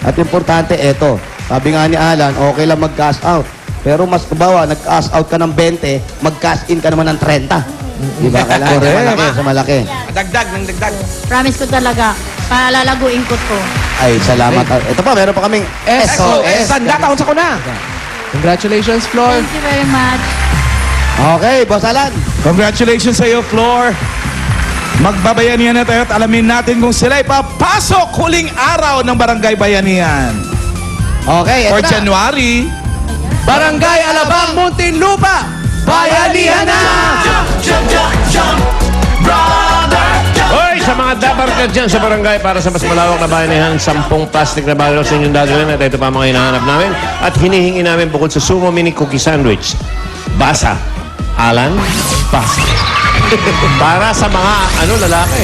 At importante, eto. Sabi nga ni Alan, okay lang mag-cash out. Pero mas kabawa, nag-cash out ka ng 20, mag-cash in ka naman ng 30. Di ba? Kailangan malaki sa malaki. Dagdag ng dagdag. Promise ko talaga, palalaguin ko to. Ay, salamat. Ito pa, meron pa kaming SOS. Sanda taon sa kuna. Congratulations, Flor. Thank you very much. Okay, Boss Alan. Congratulations sa iyo, Flor. Magbabayanihan na tayo at alamin natin kung sila'y papasok huling araw ng Barangay Bayanihan. Okay, For ito na. January, Barangay Alabang, Muntinlupa. Bayanihan na! Hoy, sa mga dabar ka dyan sa barangay para sa mas malawak na bayanihan, 10 plastic na barrel sa inyong dadalhin at ito pa mga hinahanap namin at hinihingi namin bukod sa Sumo Mini Cookie Sandwich. Basa. Alan, basa. Para sa mga, lalaki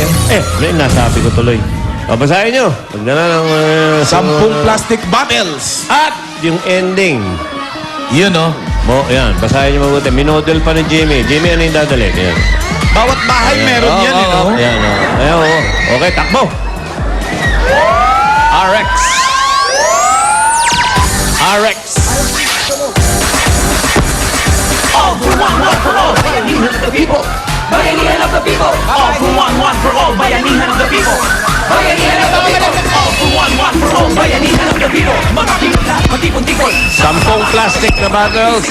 nasabi ko tuloy. O, basahin nyo. Magdala ng... 10 plastic bottles. At yung ending. Yun, no? Yan, basahin nyo mabuti. Minodel pa ni Jimmy. Jimmy, ano yung dadalhin? Yan. Bawat bahay meron yan, no? Ayan, Okay, takbo. RX. RX. All for all, bayanihan of the people. Bayanihan of the people. All for all, bayanihan of the people. Bayanihan of the people. All for all, bayanihan of the people. Mga Pinoy lahat, matipon-tipon. 10 plastic na bottles.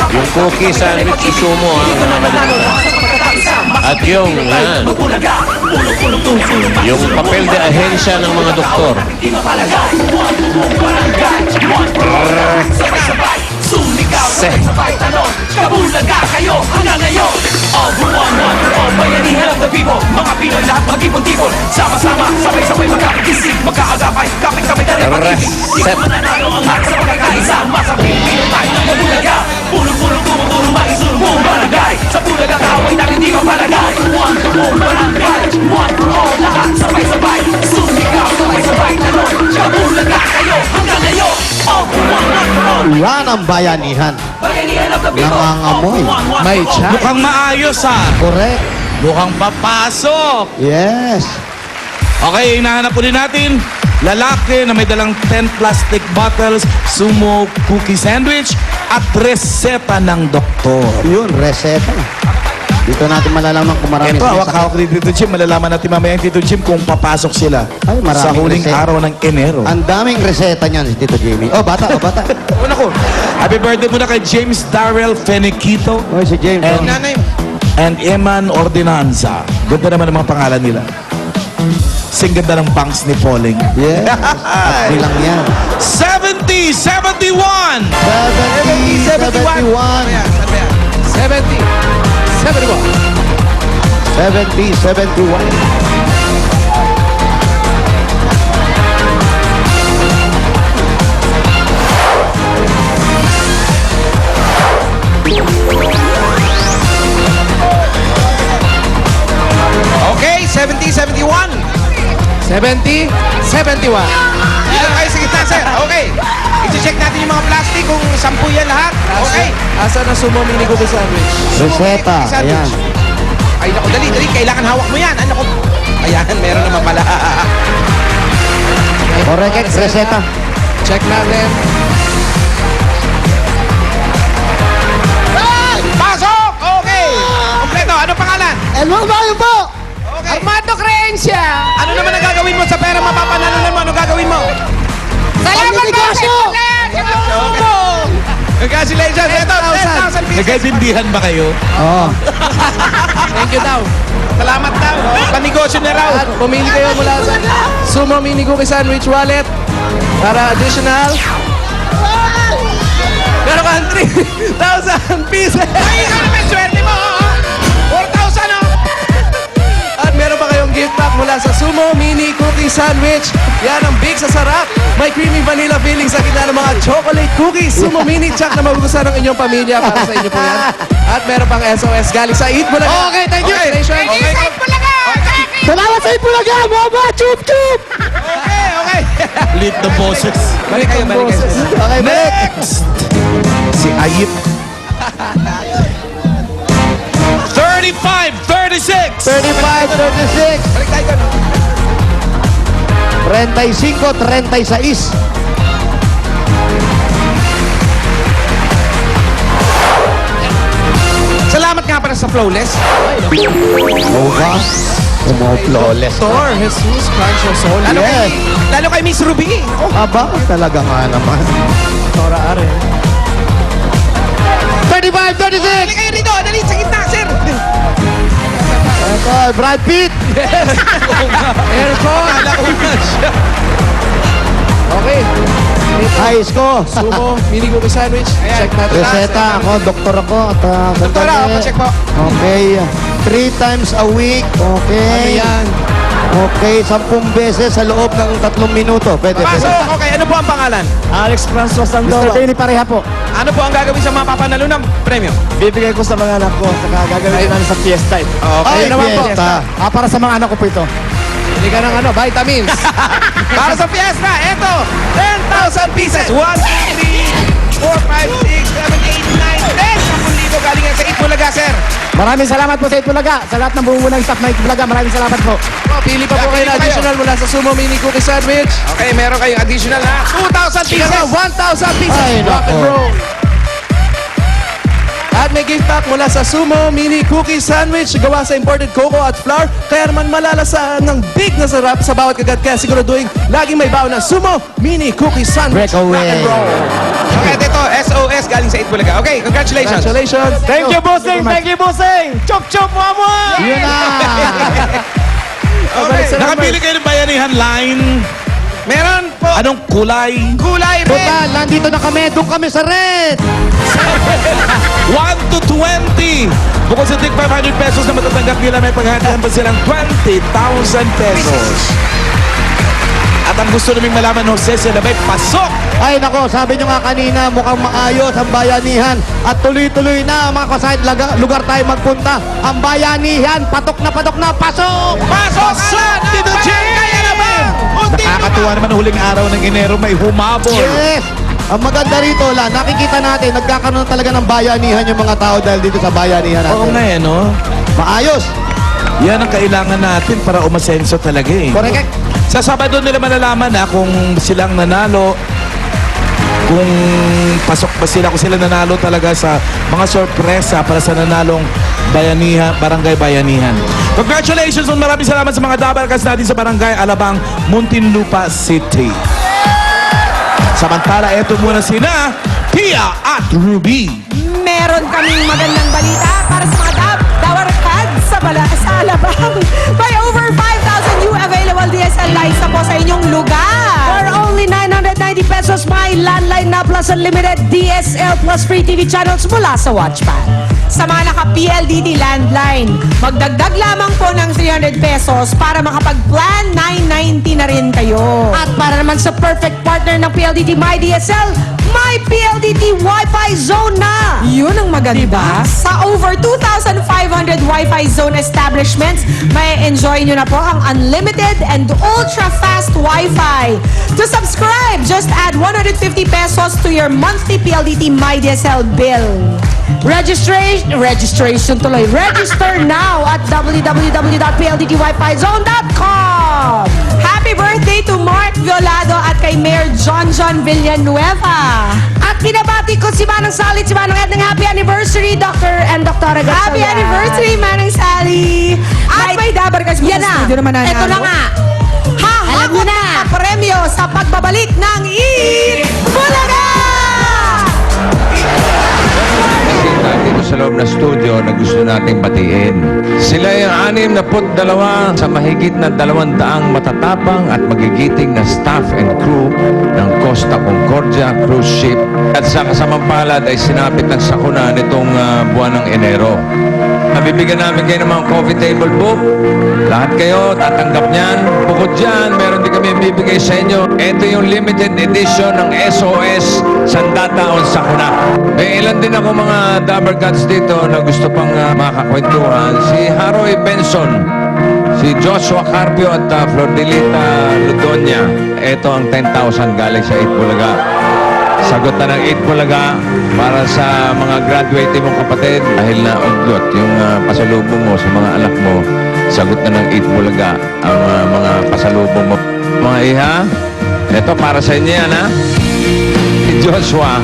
Yung cookie sandwich si Sumo. At yung, yan. Yung papel de ahensya ng mga doktor. Sabay tanong, kabulaga kayo hanggang ngayon. All for all, bayanihan of the people. Mga Pinoy lahat, magtipon-tipon. Sama-sama, sabay-sabay magkakisig, magkaagapay, kapit-kapit na rin pag-ibig. Di ka mananalo ang lahat sa pagkakaisa. Masapin, Pinoy tayo ng kabulaga. Pulong-pulong, tumutulong, maisulong buong barangay. Sa bulaga, kaaway natin di mapalagay. One for all, barangay. One for all, lahat sabay-sabay. Sumigaw, sabay-sabay tanong, kabulaga kayo hanggang ngayon. All for all. Yan ang bayanihan. Bayanihan of the people. Nangangamoy. May chat. Mukhang maayos, ha? Correct. Mukhang papasok. Yes. Okay, hinahanap ulit natin. Lalaki na may dalang 10 plastic bottles, Sumo Cookie Sandwich, at reseta ng doktor. Yun, reseta. Dito natin malalaman kung marami Ito, sila sa- hawak-hawak ni Tito Jim. Malalaman natin mamaya yung Tito Jim kung papasok sila Ay, maraming sa huling reseta. araw ng Enero. Ang daming reseta niyan si Tito Jimmy. Oh, bata. Una ko, happy birthday muna kay James Darrell Feniquito Oh, si James. And- oh. Nanay mo. and Eman Ordinanza. Ganda naman ang mga pangalan nila. Sing ganda ng bangs ni Pauling. Yes. At bilang yan. 70, 71! 70, 71. Ayan, sabi yan. 70. 71. 70, 71. Okay, 70, 71. 70. 71. Dito kayo sa gitna, sir. Okay. I-check natin yung mga plastic kung 10 yan lahat. Okay. Asa na Sumo Mini Cookie Sandwich? Reseta. Ayan. Ay, naku, dali. Kailangan hawak mo yan. Ano ko? Ayan, meron naman pala. Correct. Reseta. Check natin. Pasok! Okay. Kompleto. Ano pangalan? Hello, bayo po. Okay. Armando Creencia. Ano naman ang gagawin mo sa pera mapapanalunan mo? Ano gagawin mo? Salamat po. Congratulations! Ito, 10,000 pieces. Nagkaintindihan ba kayo? Oh. Thank you daw. Salamat daw. Panegosyo na raw. At pumili kayo mula sa Sumo Mini Cookie Sandwich Wallet para additional. Meron kang 3,000 pieces. Ay, ikaw naman swerte mo. 4,000, oh. At meron pa kayong gift pack mula sa Sumo Mini Cookie Sandwich. Yan ang big sa sarap. May creamy vanilla filling sa gitna ng mga chocolate cookies. Sumo Mini Chuck na magugustuhan ng inyong pamilya para sa inyo po yan. At meron pang SOS galing sa Eat Bulaga. Okay, thank you. Congratulations. Salamat sa Ipulaga, Mama! Chup, chup! Okay. Lit the bosses. Balik kayo. Okay, balik. Next! Si Ayip. 35, 36! 35, 36. Balik tayo. 35-36. Salamat nga pala sa Flawless. Bukas, flawless. Thor, Jesus, Francio Sol. Lalo kay Miss Ruby. Oh, Aba, talaga nga naman. Tora Are. 35-36. dali kayo rito. Dali sa gitna, sir. Ito, Brad Pitt. Aircon. Kala ko nga siya. Okay. Ayos ko. Sumo, mini cookie sandwich. Check natin. Reseta ako, doktor ako. At, Doktora, sandali. check po. Okay. 3 times a week. Ano Okay. yan? Okay, 10 beses sa loob ng 3 minuto. Pwede. Pasok. Okay, ano po ang pangalan? Alex Francois Sandoval. Mr. Benny Pareha po. Ano po ang gagawin sa mga papanalo ng premyo? Bibigay ko sa mga anak ko. Saka gagawin ko namin sa fiesta. Ay, naman po. fiesta. Para sa mga anak ko po ito. Hindi ka ng vitamins. Para sa fiesta, eto, 10,000 pieces. 1, 2, 3, 4, 5, 6, 7, 8, 9, 10. 10,000 galing yan sa Itbulaga, sir. Maraming salamat po sa Itbulaga. Sa lahat ng buong unang staff ng Itbulaga, maraming salamat po. Pili pa po kayo na additional mula sa Sumo Mini Cookie Sandwich. Okay, meron kayong additional na 2,000 pieces. Pieces. 1,000 pieces. Ay, Rock and nako. roll. At may gift pack mula sa Sumo Mini Cookie Sandwich gawa sa imported cocoa at flour. Kaya naman malalasaan ng big na sarap sa bawat kagat. Kaya siguraduhin laging may baon na Sumo Mini Cookie Sandwich. Breakaway. Rock and roll. Okay, at ito, SOS galing sa Itbulaga. Okay, congratulations. Congratulations. Thank you, bossing. Thank you, bossing. Chop, chop, mama. Yun na. Okay, Nakabili kayo ng Bayanihan line. meron po Anong kulay? kulay red. Total, nandito na kami. Doon kami sa red. 1 to 20. Bukod sa tig 500 pesos na matatanggap nila, may paghahatian pa silang 20,000 pesos. At ang gusto naming malaman, Jose Silabay, pasok! Ay nako, sabi nyo nga kanina, mukhang maayos ang bayanihan at tuloy-tuloy na mga kasahit lugar tayo magpunta. Ang bayanihan, patok na, pasok! Pasok! Alan! Tito J! Kaya na ba? Nakakatuwa naman huling araw ng Enero, may humabol. Yes! Ang maganda rito, nakikita natin, nagkakaroon talaga ng bayanihan yung mga tao dahil dito sa bayanihan natin. Oo nga eh, no? Maayos! Yan ang kailangan natin para umasenso talaga eh. Correct. Sa Sabado nila malalaman na kung silang nanalo, kung pasok ba sila, kung sila nanalo talaga sa mga sorpresa para sa nanalong bayanihan, barangay bayanihan. Congratulations and maraming salamat sa mga dabarkas natin sa barangay Alabang, Muntinlupa City. Samantala, eto muna sina Pia at Ruby. Meron kaming magandang balita para sa mga dawarkad sa Alabang. By over 5,000 new available DSL lines na po sa inyong lugar. For only 990 pesos, may landline na plus unlimited DSL plus free TV channels mula sa Watchpad. Sa mga naka-PLDT landline, magdagdag lamang po ng 300 pesos para makapag-plan 990 na rin kayo. At para naman sa perfect partner ng PLDT MyDSL, may PLDT Wi-Fi Zone na! Yun ang maganda. Sa over 2,500 Wi-Fi Zone establishments, may enjoy nyo na po ang unlimited and ultra-fast Wi-Fi. To subscribe, just add 150 pesos to your monthly PLDT MyDSL bill. Register now at www.pldtwifizone.com. Happy birthday to Mark Violado at kay Mayor John Villanueva. At binabati ko si Manang Sally at si Manang Ed ng happy anniversary, Dr. and Dr. Happy anniversary, Manang Sally. At may dabarkas mo sa studio naman na. Ito na nga. Hahakot na premyo sa pagbabalik ng Eat Bulaga! Dito sa loob na studio na gusto nating batiin. Sila yung 62 sa mahigit na 200 matatapang at magigiting na staff and crew ng Costa Concordia Cruise Ship at sa kasamang palad ay sinapit ng sakuna nitong buwan ng Enero. Nabibigyan namin kayo ng mga coffee table book. Lahat kayo tatanggap niyan. Bukod dyan, meron din kami bibigay sa inyo. Ito yung limited edition ng SOS Sandataon Sakuna. May ilan din ako mga Dabber Gods dito na gusto pang makakwentuhan. Si Haroy Benson, si Joshua Carpio at Flordelita Ludonia. Ito ang 10,000 galing sa Itbulaga. Sagot na ng 8 Bulaga para sa mga graduate mong kapatid. Dahil na udlot yung pasalubong mo sa mga anak mo, sagot na ng 8 Bulaga ang mga pasalubong mo. Mga iha, ito para sa inyo yan, ha? Si Joshua,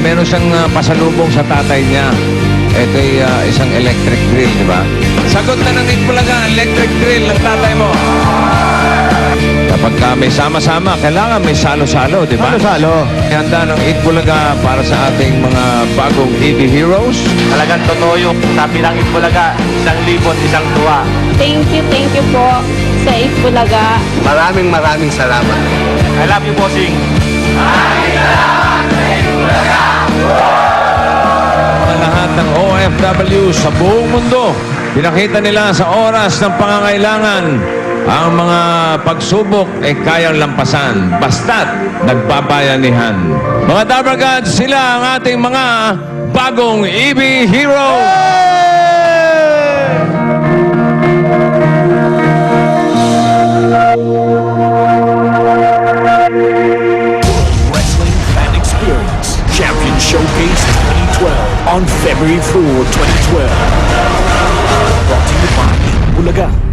meron siyang pasalubong sa tatay niya. Ito ay isang electric grill, di ba? Sagot na ng Itbulaga, electric grill ng tatay mo. Kapag may sama-sama, kailangan may salo-salo, di ba? Salo-salo. Handa ng Itbulaga para sa ating mga bagong EV Heroes. Talagang totoo yung sabi ng Itbulaga, 1,000, isang tuwa. Thank you po sa Itbulaga. Maraming salamat. I love you, bossing. Ang lahat ng OFW sa buong mundo, pinakita nila sa oras ng pangangailangan ang mga pagsubok ay kayang lampasan basta't nagbabayanihan. Mga Dabber Gods, sila ang ating mga bagong EV Heroes! Wrestling Fan Experience Champion Showcase 2012 on February 4, 2012. Brought to you by Bulaga.